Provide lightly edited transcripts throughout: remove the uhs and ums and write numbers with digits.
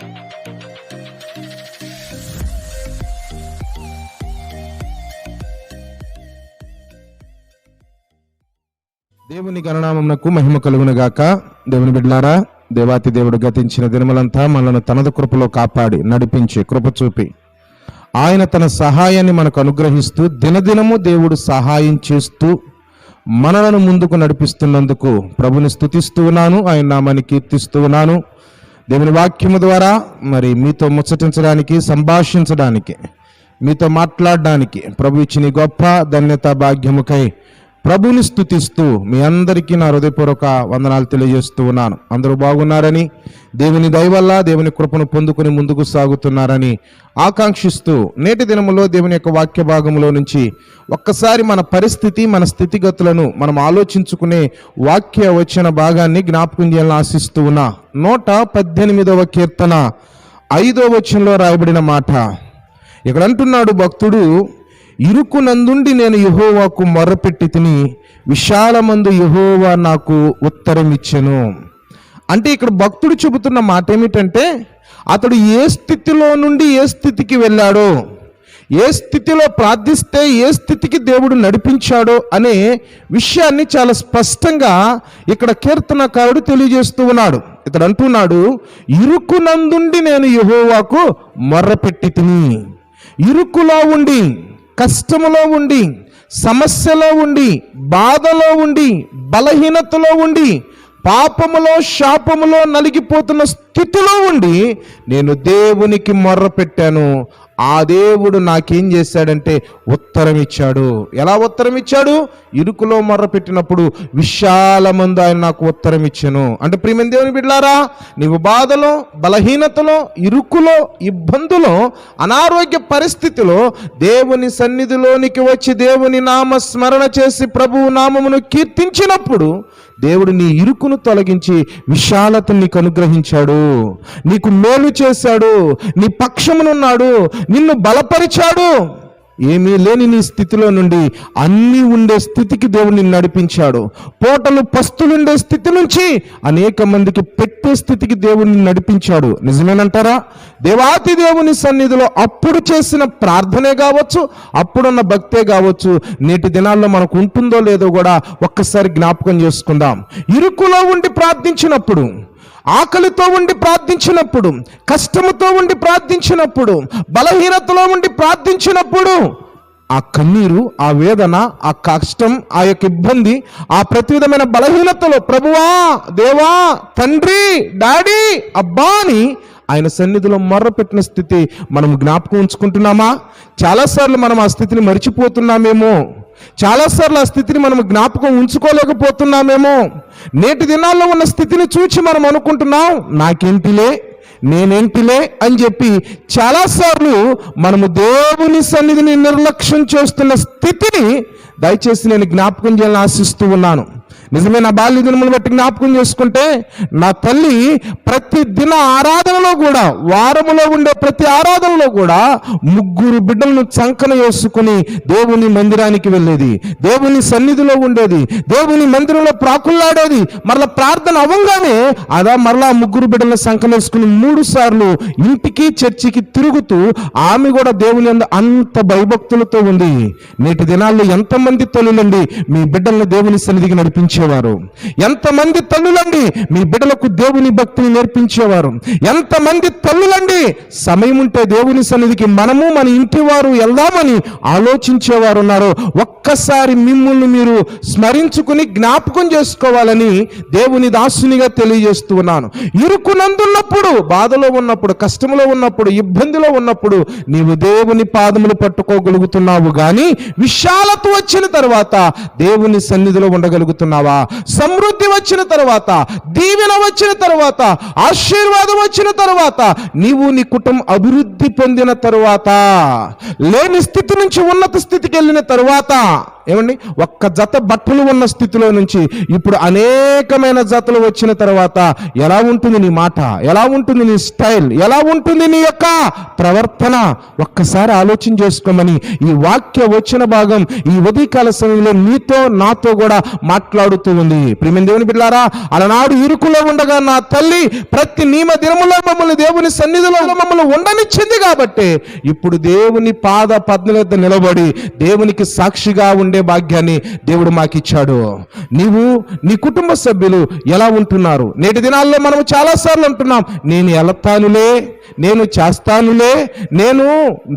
దేవుని గణనామమునకు మహిమ కలుగును గాక. దేవుని బిడ్డలారా, దేవాతి దేవుడు గతించిన దినములంతా మనల్ని తనద కృపలో కాపాడి నడిపించి కృప చూపి ఆయన తన సహాయాన్ని మనకు అనుగ్రహిస్తూ దినదినము దేవుడు సహాయం చేస్తూ మనలను ముందుకు నడిపిస్తున్నందుకు ప్రభుని స్తుతిస్తూ ఉన్నాను, ఆయన నామాన్ని కీర్తిస్తూ ఉన్నాను. దేవుని వాక్యము ద్వారా మరి మీతో ముచ్చటించడానికి, సంభాషించడానికి, మీతో మాట్లాడడానికి ప్రభు ఇచ్చిన గొప్ప ధన్యత భాగ్యముకై ప్రభుని స్తుతిస్తూ మీ అందరికీ నా హృదయపూర్వక వందనాలు తెలియజేస్తూ ఉన్నాను. అందరూ బాగున్నారని, దేవుని దయ వల్ల దేవుని కృపను పొందుకుని ముందుకు సాగుతున్నారని ఆకాంక్షిస్తూ నేటి దినములో దేవుని యొక్క వాక్య భాగంలో నుంచి ఒక్కసారి మన పరిస్థితి, మన స్థితిగతులను మనం ఆలోచించుకునే వాక్య వచన భాగాన్ని జ్ఞాపకం చేయాలని ఆశిస్తూ ఉన్నా. 118వ కీర్తన 5వ వచనంలో రాయబడిన మాట ఇక్కడ అంటున్నాడు భక్తుడు, ఇరుకునందుండి నేను యెహోవాకు మొర్రపెట్టి తిని విశాలమందు యెహోవా నాకు ఉత్తరం ఇచ్చెను. అంటే ఇక్కడ భక్తుడు చెబుతున్న మాట ఏమిటంటే, అతడు ఏ స్థితిలో నుండి ఏ స్థితికి వెళ్ళాడో, ఏ స్థితిలో ప్రార్థిస్తే ఏ స్థితికి దేవుడు నడిపించాడో అనే విషయాన్ని చాలా స్పష్టంగా ఇక్కడ కీర్తనకారుడు తెలియజేస్తూ ఉన్నాడు. ఇతడు అంటున్నాడు, ఇరుకునందుండి నేను యెహోవాకు మొర్రపెట్టి తిని. ఇరుకులో ఉండి, కష్టములో ఉండి, సమస్యలో ఉండి, బాధలో ఉండి, బలహీనతలో ఉండి, పాపములో శాపములో నలిగిపోతున్న స్థితిలో ఉండి నేను దేవునికి మొర్ర పెట్టాను. ఆ దేవుడు నాకేం చేశాడంటే ఉత్తరం ఇచ్చాడు. ఎలా ఉత్తరం ఇచ్చాడు? ఇరుకులో మొర్ర పెట్టినప్పుడు విశాలమందు ఆయన నాకు ఉత్తరం ఇచ్చాను. అంటే ప్రియమైన దేవుని బిడ్డలారా, నీవు బాధలో, బలహీనతలో, ఇరుకులో, ఇబ్బందులో, అనారోగ్య పరిస్థితిలో దేవుని సన్నిధిలోనికి వచ్చి దేవుని నామ స్మరణ చేసి ప్రభువు నామమును కీర్తించినప్పుడు దేవుడు నీ ఇరుకును తొలగించి విశాలతను నీకు అనుగ్రహించాడు, నీకు మేలు చేశాడు, నీ పక్షమునున్నాడు, నిన్ను బలపరిచాడు. ఏమీ లేని నీ స్థితిలో నుండి అన్నీ ఉండే స్థితికి దేవుడు నిన్ను నడిపించాడు. పోటలు పస్తులుండే స్థితి నుంచి అనేక మందికి పెట్టే స్థితికి దేవుడిని నడిపించాడు. నిజమేనంటారా? దేవాతి దేవుని సన్నిధిలో అప్పుడు చేసిన ప్రార్థనే కావచ్చు, అప్పుడున్న భక్తే కావచ్చు, నేటి దినాల్లో మనకు ఉంటుందో లేదో కూడా ఒక్కసారి జ్ఞాపకం చేసుకుందాం. ఇరుకులో ఉండి ప్రార్థించినప్పుడు, ఆకలితో ఉండి ప్రార్థించినప్పుడు, కష్టముతో ఉండి ప్రార్థించినప్పుడు, బలహీనతలో ఉండి ప్రార్థించినప్పుడు ఆ కన్నీరు, ఆ వేదన, ఆ కష్టం, ఆ యొక్క ఇబ్బంది, ఆ ప్రతి విధమైన బలహీనతలో ప్రభువా, దేవా, తండ్రి, డాడీ, అబ్బా అని ఆయన సన్నిధిలో మొర్రపెట్టిన స్థితి మనం జ్ఞాపకం ఉంచుకుంటున్నామా? చాలాసార్లు మనం ఆ స్థితిని మర్చిపోతున్నామేమో, చాలాసార్లు ఆ స్థితిని మనం జ్ఞాపకం ఉంచుకోలేకపోతున్నామేమో. నేటి దినాల్లో ఉన్న స్థితిని చూచి మనం అనుకుంటున్నాం, నాకేంటిలే, నేనేంటిలే అని చెప్పి చాలాసార్లు మనము దేవుని సన్నిధిని నిర్లక్ష్యం చేస్తున్న స్థితిని దయచేసి నేను జ్ఞాపకం చేయాలని ఆశిస్తూ ఉన్నాను. నిజమే, నా బాల్య దినములు బట్టి జ్ఞాపకం చేసుకుంటే నా తల్లి ప్రతి దిన ఆరాధనలో కూడా, వారములో ఉండే ప్రతి ఆరాధనలో కూడా 3 బిడ్డలను చంకన వేసుకుని దేవుని మందిరానికి వెళ్ళేది, దేవుని సన్నిధిలో ఉండేది, దేవుని మందిరంలో ప్రాకుల్లాడేది. మరలా ప్రార్థన అవ్వగానే మరలా 3 బిడ్డలను చంకన వేసుకుని 3 సార్లు ఇంటికి చర్చికి తిరుగుతూ ఆమె కూడా దేవుని యందు అంత భయభక్తులతో ఉంది. నేటి దినాల్లో ఎంతమంది తల్లులండి మీ బిడ్డలను దేవుని సన్నిధికి నడిపించారు? ఎంతమంది తల్లులండి మీ బిడ్డలకు దేవుని భక్తిని నేర్పించేవారు? ఎంతమంది తల్లులండి సమయం ఉంటే దేవుని సన్నిధికి మనము మన ఇంటి వారు వెళ్దామని ఆలోచించేవారు ఉన్నారు? ఒక్కసారి మిమ్మల్ని మీరు స్మరించుకుని జ్ఞాపకం చేసుకోవాలని దేవుని దాసునిగా తెలియజేస్తూ ఉన్నాను. ఇరుకునందున్నప్పుడు, బాధలో ఉన్నప్పుడు, కష్టంలో ఉన్నప్పుడు, ఇబ్బందిలో ఉన్నప్పుడు నీవు దేవుని పాదములు పట్టుకోగలుగుతున్నావు, కానీ విశాలత వచ్చిన తర్వాత దేవుని సన్నిధిలో ఉండగలుగుతున్నావా? సమృద్ధి వచ్చిన తర్వాత, దీవెన వచ్చిన తర్వాత, ఆశీర్వాదం వచ్చిన తర్వాత, నీవు నీ కుటుంబం అభివృద్ధి పొందిన తరువాత, లేని స్థితి నుంచి ఉన్నత స్థితికి వెళ్ళిన తరువాత ఏమండి, ఒక్క జత బట్టలు ఉన్న స్థితిలో నుంచి ఇప్పుడు అనేకమైన జతలు వచ్చిన తర్వాత ఎలా ఉంటుంది నీ మాట, ఎలా ఉంటుంది నీ స్టైల్, ఎలా ఉంటుంది నీ యొక్క ప్రవర్తన? ఒక్కసారి ఆలోచన చేసుకోమని ఈ వాక్య వచ్చిన భాగం ఈ ఉదయకాల సమయంలో నీతో నాతో కూడా మాట్లాడుతూ ఉంది. ప్రియమైన దేవుని బిడ్డలారా, అలనాడు ఇరుకులో ఉండగా నా తల్లి ప్రతి నియమ దినములో మమ్మల్ని దేవుని సన్నిధిలో మమ్మల్ని ఉండనిచ్చింది కాబట్టి ఇప్పుడు దేవుని పాద పద్మల వద్ద నిలబడి దేవునికి సాక్షిగా ఉండే భాగ్యాన్ని దేవుడు మాకిచ్చాడు. నీవు నీ కుటుంబ సభ్యులు ఎలా ఉంటున్నారు? నేటి దినాల్లో మనం చాలాసార్లు అంటున్నాం, నేను వెళతానులే, నేను చేస్తానులే, నేను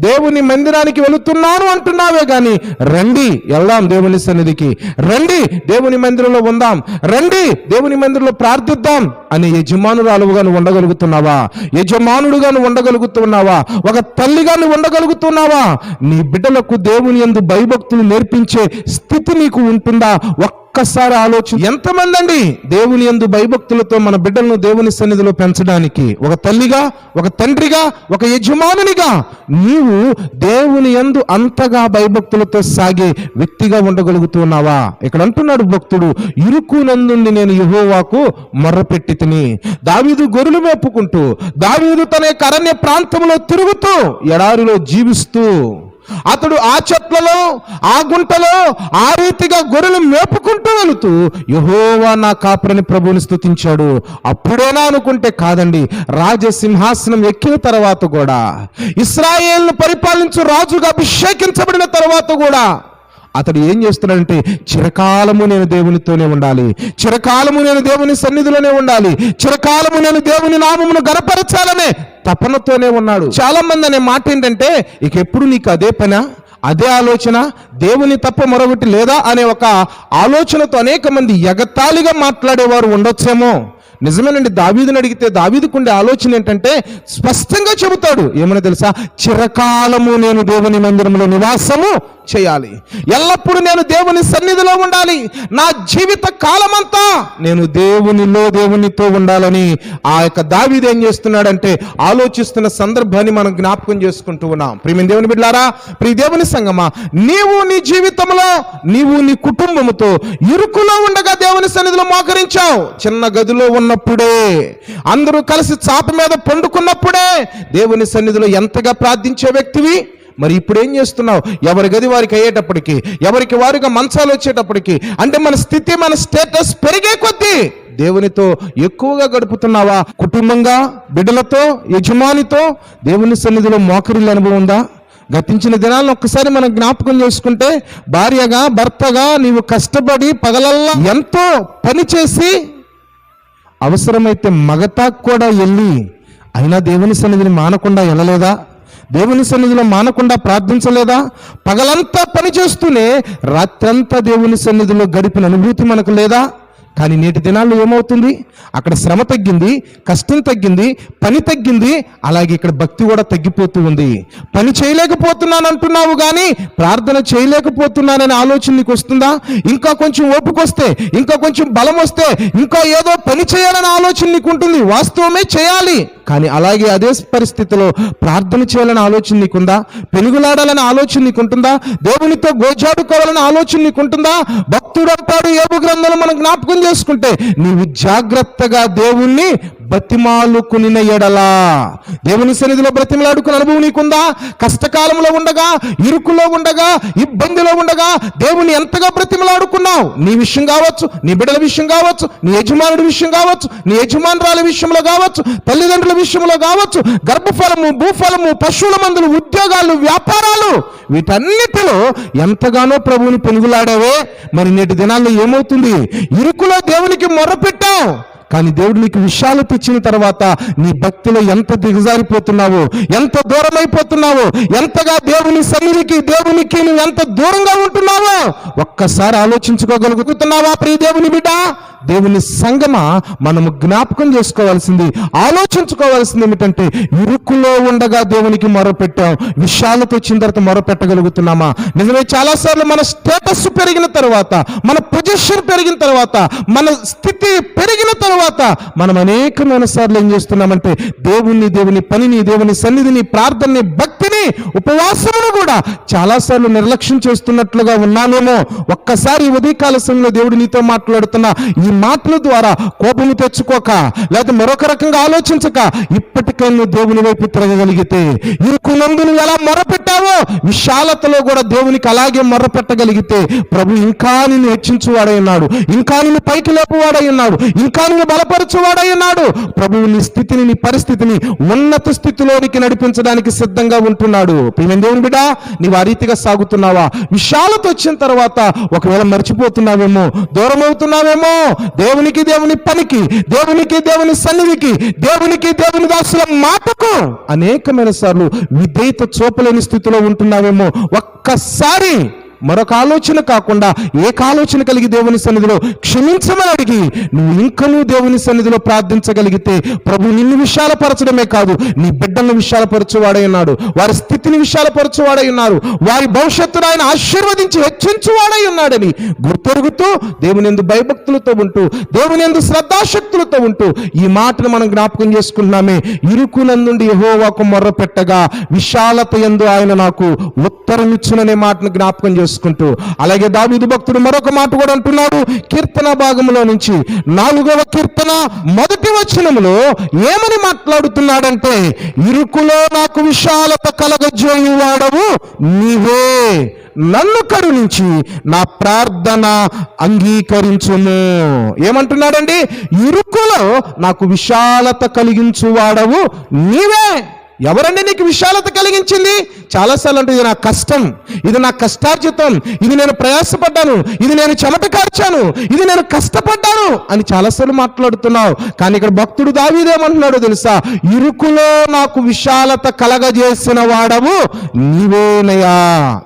దేవుని మందిరానికి వెళుతున్నాను అంటున్నావే కానీ రండి వెళ్దాం దేవుని సన్నిధికి, రండి దేవుని మందిరంలో ఉందాం, రండి దేవుని మందిరంలో ప్రార్థిద్దాం అని యజమానురాలుగా నువ్వు ఉండగలుగుతున్నావా? యజమానుడుగా నువ్వు ఉండగలుగుతున్నావా? ఒక తల్లిగా నువ్వు ఉండగలుగుతున్నావా? నీ బిడ్డలకు దేవుని యందు భయభక్తులు నేర్పించే స్థితి నీకు ఉంటుందా? ఒక్కసారి ఆలోచన. ఎంతమంది అండి దేవుని యందు భయభక్తులతో మన బిడ్డలను దేవుని సన్నిధిలో పెంచడానికి, ఒక తల్లిగా, ఒక తండ్రిగా, ఒక యజమానునిగా నీవు దేవుని యందు అంతగా భయభక్తులతో సాగే వ్యక్తిగా ఉండగలుగుతున్నావా? ఇక్కడ అంటున్నాడు భక్తుడు, ఇరుకునందుండి నేను యెహోవాకు మొర్రపెట్టి తిని. దావీదు గొర్రెలు మేపుకుంటూ, దావీదు తన యొక్క అరణ్య ప్రాంతంలో తిరుగుతూ, ఎడారిలో జీవిస్తూ, అతడు ఆ చెట్లలో ఆ గుంటలో ఆ రీతిగా గొర్రెలు మేపుకుంటూ వెళుతూ యెహోవా నా కాపరిని ప్రభువుని స్తుతించాడు. అప్పుడేనా అనుకుంటే కాదండి, రాజసింహాసనం ఎక్కిన తర్వాత కూడా, ఇశ్రాయేలును పరిపాలించు రాజుగా అభిషేకించబడిన తర్వాత కూడా అతడు ఏం చేస్తున్నాడంటే, చిరకాలము నేను దేవునితోనే ఉండాలి, చిరకాలము నేను దేవుని సన్నిధిలోనే ఉండాలి, చిరకాలము నేను దేవుని నామమును గణపరచాలనే తపనతోనే ఉన్నాడు. చాలా మంది అనే మాట ఏంటంటే, ఇక ఎప్పుడు నీకు అదే పనా, అదే ఆలోచన, దేవుని తప్ప మరొకటి లేదా అనే ఒక ఆలోచనతో అనేక మంది ఎగతాళిగా మాట్లాడేవారు ఉండొచ్చేమో. నిజమేనండి, దావీదుని అడిగితే దావీదుకుండే ఆలోచన ఏంటంటే స్పష్టంగా చెబుతాడు. ఏమని తెలుసా? చిరకాలము నేను దేవుని మందిరంలో నివాసము చేయాలి, ఎల్లప్పుడూ నేను దేవుని సన్నిధిలో ఉండాలి, నా జీవిత కాలమంతా నేను దేవునితో ఉండాలని ఆ యొక్క దావీదు ఏం చేస్తున్నాడంటే ఆలోచిస్తున్న సందర్భాన్ని మనం జ్ఞాపకం చేసుకుంటూ ఉన్నాం. ప్రియమైన దేవుని బిడ్డలారా, ప్రియ దేవుని సంగమా, నీవు నీ జీవితంలో, నీవు నీ కుటుంబముతో ఇరుకులో ఉండగా దేవుని సన్నిధిలో మోకరించావు. చిన్న గదిలో ఉన్నప్పుడే, అందరూ కలిసి చాప మీద పండుకున్నప్పుడే దేవుని సన్నిధిలో ఎంతగా ప్రార్థించే వ్యక్తివి. మరి ఇప్పుడు ఏం చేస్తున్నావు? ఎవరి గది వారికి అయ్యేటప్పటికి, ఎవరికి వారిగా మంచాలు వచ్చేటప్పటికి, అంటే మన స్థితి, మన స్టేటస్ పెరిగే కొద్దీ దేవునితో ఎక్కువగా గడుపుతున్నావా? కుటుంబంగా, బిడ్డలతో, యజమానితో దేవుని సన్నిధిలో మోకరిల్లి అనుభవం ఉందా? గతించిన దినాలను ఒక్కసారి మనం జ్ఞాపకం చేసుకుంటే, భార్యగా, భర్తగా నీవు కష్టపడి పగలల్లా ఎంతో పని చేసి, అవసరమైతే మగతాకు కూడా వెళ్ళి అయినా దేవుని సన్నిధిని మానకుండా వెళ్ళలేదా? దేవుని సన్నిధిలో మానకుండా ప్రార్థించలేదా? పగలంతా పని చేస్తూనే రాత్రంతా దేవుని సన్నిధిలో గడిపిన అనుభూతి మనకు లేదా? కానీ నేటి దినాల్లో ఏమవుతుంది? అక్కడ శ్రమ తగ్గింది, కష్టం తగ్గింది, పని తగ్గింది, అలాగే ఇక్కడ భక్తి కూడా తగ్గిపోతూ ఉంది. పని చేయలేకపోతున్నాను అంటున్నావు కానీ ప్రార్థన చేయలేకపోతున్నాననే ఆలోచన నీకు వస్తుందా? ఇంకా కొంచెం ఓపిక వస్తే, ఇంకా కొంచెం బలం వస్తే, ఇంకా ఏదో పని చేయాలనే ఆలోచన నీకు ఉంటుంది. వాస్తవమే, చేయాలి, కానీ అలాగే అదే పరిస్థితిలో ప్రార్థన చేయాలని ఆలోచన నీకుందా? పెనుగులాడాలని ఆలోచన నీకుంటుందా? దేవునితో గోజాడుకోవాలని ఆలోచన నీకుంటుందా? భక్తుడు అంటాడు యోబు గ్రంథంలో మనం జ్ఞాపకం చేసుకుంటే, నీవు జాగ్రత్తగా దేవుణ్ణి బతిమాలుకునిన ఎడలా, దేవుని సన్నిధిలో బ్రతిమలాడుకునే అనుభవం నీకుందా? కష్టకాలంలో ఉండగా, ఇరుకులో ఉండగా, ఇబ్బందిలో ఉండగా దేవుని ఎంతగా బ్రతిమలాడుకున్నావు? నీ విషయం కావచ్చు, నీ బిడ్డల విషయం కావచ్చు, నీ యజమానుడి విషయం కావచ్చు, నీ యజమానురాల విషయంలో కావచ్చు, తల్లిదండ్రుల విషయంలో కావచ్చు, గర్భఫలము, భూఫలము, పశువుల మందులు, ఉద్యోగాలు, వ్యాపారాలు, వీటన్నిటిలో ఎంతగానో ప్రభువుని పెనుగులాడావే. మరి నేటి దినాల్లో ఏమవుతుంది? ఇరుకులో దేవునికి మొర్రపెట్టావు, కానీ దేవుడు నీకు విషయాలు తెచ్చిన తర్వాత నీ భక్తిలో ఎంత దిగజారిపోతున్నావో, ఎంత దూరం అయిపోతున్నావో, ఎంతగా దేవుని సన్నిధికి, దేవునికి నువ్వు ఎంత దూరంగా ఉంటున్నావో ఒక్కసారి ఆలోచించుకోగలుగుతున్నావా? ప్రియ దేవుని బిడ్డ, దేవుని సంగమా, మనము జ్ఞాపకం చేసుకోవాల్సింది, ఆలోచించుకోవాల్సింది ఏమిటంటే, ఇరుకులో ఉండగా దేవునికి మొరపెట్టాం, విశాలత వచ్చిన తర్వాత మొరపెట్టగలుగుతున్నామా? నిజమే, చాలాసార్లు మన స్టేటస్ పెరిగిన తర్వాత, మన పొజిషన్ పెరిగిన తర్వాత, మన స్థితి పెరిగిన తర్వాత మనం అనేకమైన సార్లు ఏం చేస్తున్నామంటే, దేవుని పనిని, దేవుని సన్నిధిని, ప్రార్థనని, భక్తిని, ఉపవాసమును కూడా చాలాసార్లు నిర్లక్ష్యం చేస్తున్నట్లుగా ఉన్నానేమో. ఒక్కసారి ఉదయకాల సమయంలో దేవుడు నీతో మాట్లాడుతున్న ఈ మాటల ద్వారా కోపము తెచ్చుకోక, లేదా మరొక రకంగా ఆలోచించక, ఇప్పటికై నువ్వు దేవుని వైపు తిరగగలిగితే, ఇరుకునందు నువ్వు ఎలా మొరపెట్టావో విశాలతలో కూడా దేవునికి అలాగే మొర్రపెట్టగలిగితే, ప్రభు ఇంకా నిన్ను హెచ్చించువాడై ఉన్నాడు, ఇంకా నిన్ను పైకి లేపువాడై ఉన్నాడు, ఇంకా నిన్ను బలపరచువాడై ఉన్నాడు. ప్రభువు నీ స్థితిని, నీ పరిస్థితిని ఉన్నత స్థితిలోనికి నడిపించడానికి సిద్ధంగా ఉంటున్నాడు. ప్రియమైన దేవుని బిడ్డ, నీవు ఆ రీతిగా సాగుతున్నావా? విశాలత వచ్చిన తర్వాత ఒకవేళ మర్చిపోతున్నావేమో, దూరం అవుతున్నావేమో దేవునికి, దేవుని పనికి, దేవునికి, దేవుని సన్నిధికి, దేవునికి, దేవుని దాసుల మాటకు అనేకమైన సార్లు విధేయత చూపలేని స్థితిలో ఉంటున్నావేమో. ఒక్కసారి మరొక ఆలోచన కాకుండా ఏక ఆలోచన కలిగి దేవుని సన్నిధిలో క్షమించమని అడిగి నువ్వు ఇంకనూ దేవుని సన్నిధిలో ప్రార్థించగలిగితే, ప్రభు నిన్ను విశాలపరచడమే కాదు, నీ బిడ్డలను విశాలపరచువాడై ఉన్నాడు, వారి స్థితిని విశాలపరచువాడై ఉన్నారు, వారి భవిష్యత్తును ఆయన ఆశీర్వదించి హెచ్చించువాడై ఉన్నాడని గుర్తెరుగుతూ, దేవుని యందు భయభక్తులతో ఉంటూ, దేవుని యందు శ్రద్ధాశక్తులతో ఉంటూ ఈ మాటను మనం జ్ఞాపకం చేసుకుంటున్నామే. ఇరుకునందుండి యెహోవాకు మొర్రపెట్టగా విశాలత యందు ఆయన నాకు ఉత్తరం ఇచ్చుననే మాటను జ్ఞాపకం చేసుకుంటూ, అలాగే దావీదు భక్తుడు మరొక మాట కూడా అంటున్నాడు. కీర్తన భాగంలో నుంచి 4వ కీర్తన 1వ వచనములో ఏమని మాట్లాడుతున్నాడంటే, ఇరుకులో నాకు విశాలత కలగజేయువాడవు నీవే, నన్ను కరుణించి నా ప్రార్థన అంగీకరించుము. ఏమంటున్నాడండి? ఇరుకులో నాకు విశాలత కలిగించువాడవు నీవే. ఎవరండి నీకు విశాలత కలిగించింది? చాలాసార్లు అంటే, ఇది నా కష్టం, ఇది నా కష్టార్జితం, ఇది నేను ప్రయాసపడ్డాను, ఇది నేను చెమట కార్చాను, ఇది నేను కష్టపడ్డాను అని చాలాసార్లు మాట్లాడుతున్నావు. కానీ ఇక్కడ భక్తుడు దావీదేమంటున్నాడో తెలుసా? ఇరుకులో నాకు విశాలత కలగజేసిన వాడవు నీవేనయా.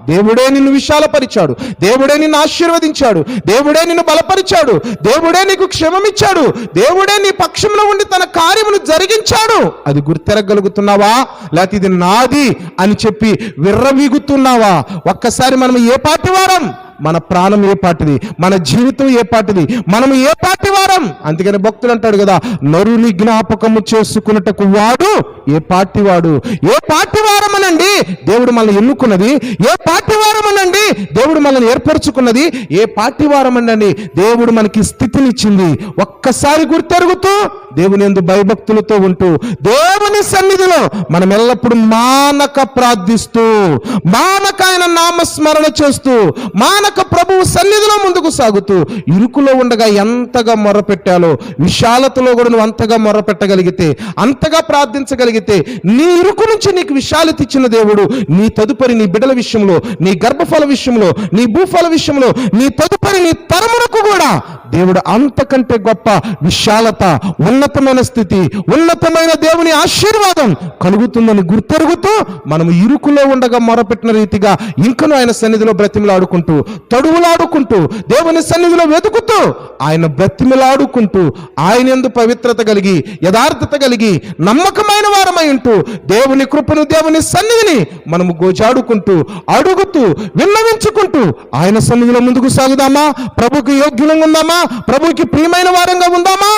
దేవుడే నిన్ను విశాలపరిచాడు, దేవుడే నిన్ను ఆశీర్వదించాడు, దేవుడే నిన్ను బలపరిచాడు, దేవుడే నీకు క్షమమిచ్చాడు, దేవుడే నీ పక్షంలో ఉండి తన కార్యమును జరిగించాడు. అది గుర్తెరగలుగుతున్నావా? లేకపోతే ఇది నాది అని చెప్పి విర్రవీగుతున్నావా? ఒక్కసారి మనం ఏ పార్టీ వారం? మన ప్రాణం ఏ పాటిది, మన జీవితం ఏ పాటిది, మనము ఏ పార్టీ వారం? అందుకని భక్తులు అంటాడు కదా, నరుని జ్ఞాపకము చేసుకున్నటకు వాడు ఏ పార్టీ వాడు. ఏ పార్టీ వారమనండి దేవుడు మనల్ని ఎన్నుకున్నది, ఏ పార్టీ వారమనండి దేవుడు మనల్ని ఏర్పరచుకున్నది, ఏ పార్టీ వారమనండి దేవుడు మనకి స్థితినిచ్చింది. ఒక్కసారి గుర్తెరుగుతూ దేవుని యందు భయభక్తులతో ఉంటూ దేవుని సన్నిధిలో మనం ఎల్లప్పుడూ మానక ప్రార్థిస్తూ, మానక ఆయన నామస్మరణ చేస్తూ, మానక ప్రభువు సన్నిధిలో ముందుకు సాగుతూ, ఇరుకులో ఉండగా ఎంతగా మొరపెట్టాలో విశాలతలో కూడా నువ్వు అంతగా మొరపెట్టగలిగితే, అంతగా ప్రార్థించగలిగితే, నీ ఇరుకు నుంచి నీకు విశాలత ఇచ్చిన దేవుడు నీ తదుపరి నీ బిడ్డల విషయంలో, నీ గర్భఫల విషయంలో, నీ భూఫల విషయంలో, నీ తదుపరి నీ తరమునకు కూడా దేవుడు అంతకంటే గొప్ప విశాలత, ఉన్నతమైన స్థితి, ఉన్నతమైన దేవుని ఆశీర్వాదం కలుగుతుందని గుర్తెరుగుతూ మనము ఇరుకులో ఉండగా మొరపెట్టిన రీతిగా ఇంకను ఆయన సన్నిధిలో బ్రతిమలాడుకుంటూ, తడువులాడుకుంటూ, దేవుని సన్నిధిలో వెతుకుతూ, ఆయన బ్రతిమలాడుకుంటూ, ఆయన యందు పవిత్రత కలిగి, యథార్థత కలిగి, నమ్మకమైన వారమై ఉంటూ, దేవుని కృపను, దేవుని సన్నిధిని మనము గోజాడుకుంటూ, అడుగుతూ, విన్నవించుకుంటూ ఆయన సన్నిధిలో ముందుకు సాగుదామా? ప్రభుకి యోగ్యులంగా ఉందామా? ప్రభుకి ప్రియమైన వారంగా ఉందామా?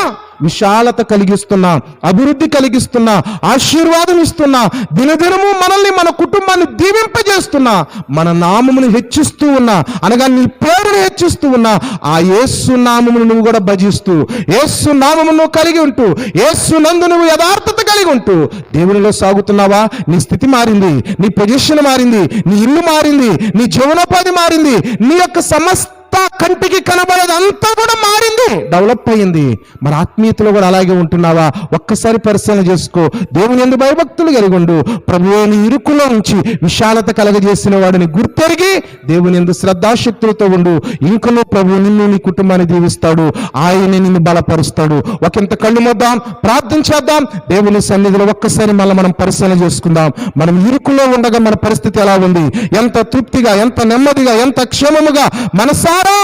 విశాలత కలిగిస్తున్నా, అభివృద్ధి కలిగిస్తున్నా, ఆశీర్వాదం ఇస్తున్నా, దినదినము మనల్ని, మన కుటుంబాన్ని దీవింపజేస్తున్నా, మన నామమును హెచ్చిస్తూ ఉన్నా, అనగా నీ పేరును హెచ్చిస్తూ ఉన్నా, ఆ యేసు నామమును నువ్వు కూడా భజిస్తూ, యేసు నామమును కలిగి ఉంటూ, యేసు నందు నువ్వు యథార్థత కలిగి ఉంటూ దేవునిలో సాగుతున్నావా? నీ స్థితి మారింది, నీ పొజిషన్ మారింది, నీ ఇల్లు మారింది, నీ జీవనోపాధి మారింది, నీ యొక్క సమస్త కంటికి కనబడేది అంతా కూడా మారింది, డెవలప్ అయ్యింది. మన ఆత్మీయతలో కూడా అలాగే ఉంటున్నావా? ఒక్కసారి పరిశీలన చేసుకో. దేవుని యందు భయభక్తులు కలిగి ఉండు. ప్రభువుని ఇరుకులో నుంచి విశాలత కలగజేసిన వాడిని గుర్తెరిగి దేవుని యందు శ్రద్ధాశక్తులతో ఉండు. ఇంకనూ ప్రభువు నిన్ను, నీ కుటుంబాన్ని దీవిస్తాడు, ఆయన నిన్ను బలపరుస్తాడు. ఒకంత కళ్ళు మూద్దాం, ప్రార్థన చేద్దాం. దేవుని సన్నిధిలో ఒక్కసారి మళ్ళీ మనం పరిశీలన చేసుకుందాం. మనం ఇరుకులో ఉండగా మన పరిస్థితి ఎలా ఉంది? ఎంత తృప్తిగా, ఎంత నెమ్మదిగా, ఎంత క్షేమముగా, మనసా నోరారా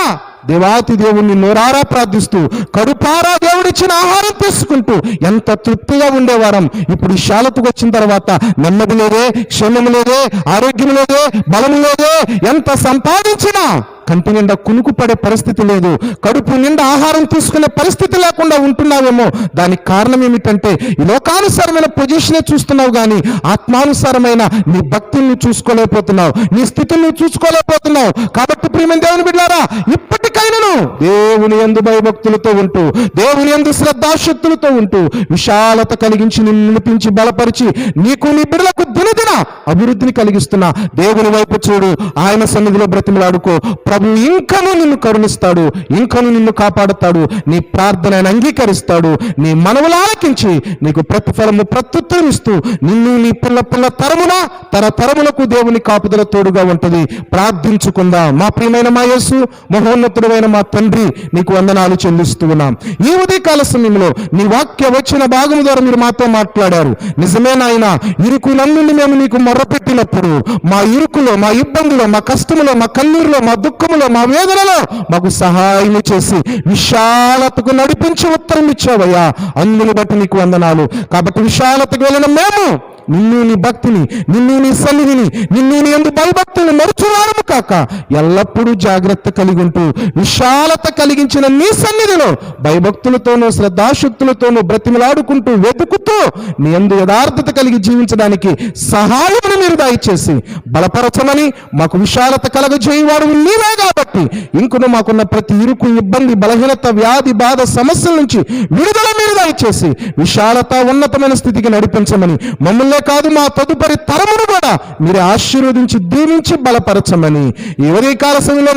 దేవాతి దేవుణ్ణి నోరారా ప్రార్థిస్తూ కడుపారా దేవుడిచ్చిన ఆహారం తీసుకుంటూ ఎంత తృప్తిగా ఉండేవారం. ఇప్పుడు ఈ శాలతకు వచ్చిన తర్వాత నెమ్మది లేదే, క్షేమం లేదే, ఆరోగ్యం లేదే, బలం లేదే, ఎంత సంపాదించినా కంటి నిండా కునుకు పడే పరిస్థితి లేదు, కడుపు నిండా ఆహారం తీసుకునే పరిస్థితి లేకుండా ఉంటున్నావేమో. దానికి కారణం ఏమిటంటే ఈ లోకానుసారమైన పొజిషనే చూస్తున్నావు కానీ ఆత్మానుసారమైన నీ భక్తిని చూసుకోలేకపోతున్నావు, నీ స్థితిని నువ్వు చూసుకోలేకపోతున్నావు. కాబట్టి ప్రియమైన దేవుని బిడ్డలారా, ఇప్పటికైనాను దేవుని యందు భయభక్తులతో ఉంటూ, దేవుని యందు శ్రద్ధాశక్తులతో ఉంటూ, విశాలత కలిగించి నిన్ను నిలిపించి బలపరిచి నీకు నీ బిడ్డలకు దినదిన అభివృద్ధిని కలిగిస్తున్నా దేవుని వైపు చూడు, ఆయన సన్నిధిలో బ్రతిమలాడుకో. ప్రభు ఇంకను నిన్ను కరుణిస్తాడు, ఇంకను నిన్ను కాపాడుతాడు, నీ ప్రార్థన ఆయన అంగీకరిస్తాడు, నీ మనవులు ఆలకించి నీకు ప్రతిఫలము ప్రత్యుత్తరం ఇస్తూ నిన్ను నీ పిల్ల తరమున తరతరములకు దేవుని కాపుదల తోడుగా ఉంటుంది. ప్రార్థించుకుందాం. మా ప్రియమైన మా యేసు, మహోన్నతుడైన మా తండ్రి, నీకు వందనాలు చెల్లిస్తూ ఉన్నాం. ఈ ఉదయకాల సమయంలో నీ వాక్య వచ్చిన భాగం ద్వారా మీరు మాతో మాట్లాడారు. నిజమే నాయనా, ఇరుకు నన్ను మేము నీకు మొర్రపెట్టినప్పుడు మా ఇరుకులో, మా ఇబ్బందులో, మా కష్టములో, మా కన్నీరులో, మా దుఃఖములో, మా వేదనలో మాకు సహాయం చేసి విశాలతకు నడిపించి ఉత్తరం ఇచ్చావయ్యా. అందుని బట్టి నీకు వందనాలు. కాబట్టి విశాలతకు వెళ్ళిన మేము నిన్ను నీ భక్తిని, నిన్ను నీ సన్నిధిని, నిన్ను నీ యందు భయభక్తులు మరుచువారము కాక ఎల్లప్పుడూ జాగ్రత్త కలిగి ఉంటూ విశాలత కలిగించిన నీ సన్నిధిలో భయభక్తులతోనూ శ్రద్ధాశక్తులతోనూ బ్రతిమలాడుకుంటూ వెతుకుతూ నీ యందు యథార్థత కలిగి జీవించడానికి సహాయం మీరు దయచేసి బలపరచమని, మాకు విశాలత కలగజేయవాడు నీవే కాబట్టి ఇంకను మాకున్న ప్రతి ఇరుకు, ఇబ్బంది, బలహీనత, వ్యాధి, బాధ, సమస్యల నుంచి విడుదల మీరు దయచేసి విశాలత ఉన్నతమైన స్థితికి నడిపించమని, మమ్మల్ని కాదు మా తదుపరి తరమును కూడా మీరు ఆశీర్వదించి దీవించి బలపరచమని, ఈ ఉదయకాల సమయంలో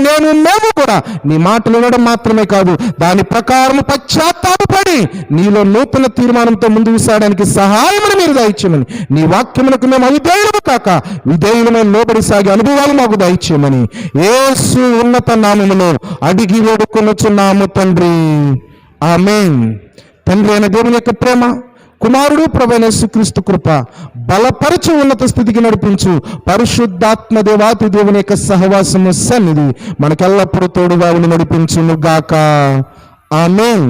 మేము కూడా నీ మాటలు వినడం మాత్రమే కాదు, దాని ప్రకారం పశ్చాత్తాపడి నీలో నూతన తీర్మానంతో ముందుకు సాగడానికి సహాయమని మీరు దయచేయమని, నీ వాక్యములకు మేము అవిధేయులము కాక విధేయులమైన లోబడి సాగే అనుభవాలు మాకు దయచేయమని యేసు ఉన్నత నామములో అడిగి వేడుకొనుచున్నాము తండ్రి. ఆమేన్. తండ్రి అయిన దేవుని యొక్క ప్రేమ, కుమారుడు ప్రభువైన యేసుక్రీస్తు కృప, బలపరచు ఉన్నత స్థితికి నడిపించు పరిశుద్ధాత్మ దేవాతి దేవుని యొక్క సహవాసము సన్నిధి మనకెల్లప్పుడూ తోడుగా ఉండి నడిపించును గాక. ఆమేన్.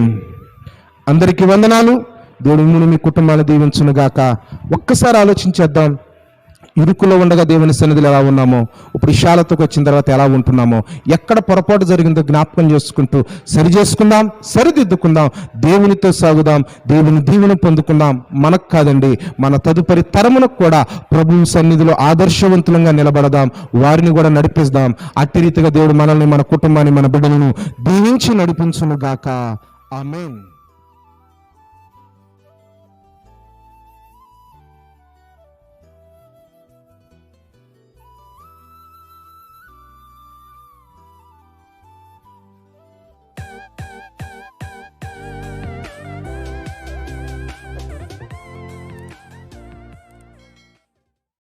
అందరికీ వందనాలు. దేవుడు మిమ్మల్ని మీ కుటుంబాన్ని దీవించును గాక. ఒక్కసారి ఆలోచించేద్దాం. ఇరుకులో ఉండగా దేవుని సన్నిధిలో ఎలా ఉన్నామో, ఇప్పుడు విశాలతకు వచ్చిన తర్వాత ఎలా ఉంటున్నామో, ఎక్కడ పొరపాటు జరిగిందో జ్ఞాపకం చేసుకుంటూ సరి చేసుకుందాం, సరిదిద్దుకుందాం, దేవునితో సాగుదాం, దేవుని దీవెన పొందుకుందాం. మనకు కాదండి, మన తదుపరి తరమునకు కూడా ప్రభువు సన్నిధిలో ఆదర్శవంతులంగా నిలబడదాం, వారిని కూడా నడిపిస్తాం. అట్టి రీతిగా దేవుడు మనల్ని, మన కుటుంబాన్ని, మన బిడ్డలను దీవించి నడిపించును గాక. ఆమేన్.